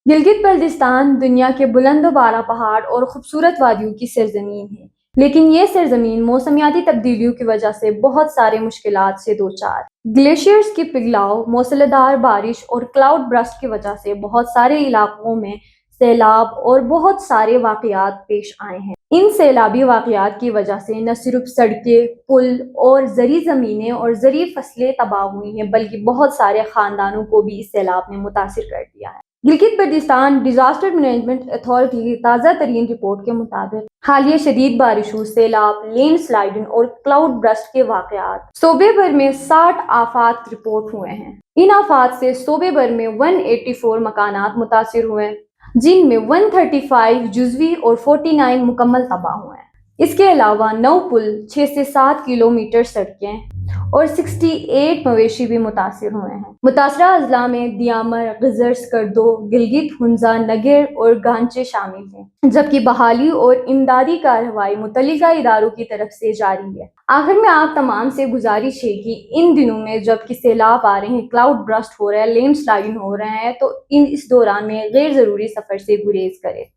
گلگت بلتستان دنیا کے بلند و بالا پہاڑ اور خوبصورت وادیوں کی سرزمین ہے، لیکن یہ سرزمین موسمیاتی تبدیلیوں کی وجہ سے بہت سارے مشکلات سے دوچار۔ گلیشیئرز کی پگھلاؤ، موسلادھار بارش اور کلاؤڈ برسٹ کی وجہ سے بہت سارے علاقوں میں سیلاب اور بہت سارے واقعات پیش آئے ہیں۔ ان سیلابی واقعات کی وجہ سے نہ صرف سڑکیں، پل اور زرعی زمینیں اور زرعی فصلیں تباہ ہوئی ہیں، بلکہ بہت سارے خاندانوں کو بھی اس سیلاب نے متاثر کر دیا ہے۔ Gilgit Baltistan disaster management authority کی تازہ ترین رپورٹ کے مطابق حالیہ شدید بارشوں، سیلاب، لینڈ سلائڈنگ اور کلاؤڈ برسٹ کے واقعات صوبے بھر میں 60 آفات رپورٹ ہوئے ہیں۔ ان آفات سے صوبے بھر میں 184 مکانات متاثر ہوئے، جن میں 135 جزوی اور 49 مکمل تباہ ہوئے ہیں۔ اس کے علاوہ 9 پل، 6 سے 7 کلومیٹر سڑکیں اور 68 مویشی بھی متاثر ہوئے ہیں۔ متاثرہ اضلاع میں دیامر، غزر، سکردو، گلگت، ہنزا، نگر اور گانچے شامل ہیں، جبکہ بحالی اور امدادی کارروائی متعلقہ اداروں کی طرف سے جاری ہے۔ آخر میں آپ تمام سے گزارش ہے کہ ان دنوں میں جبکہ سیلاب آ رہے ہیں، کلاؤڈ برسٹ ہو رہا ہے، لینڈ سلائڈنگ ہو رہے ہیں، تو اس دوران میں غیر ضروری سفر سے گریز کریں۔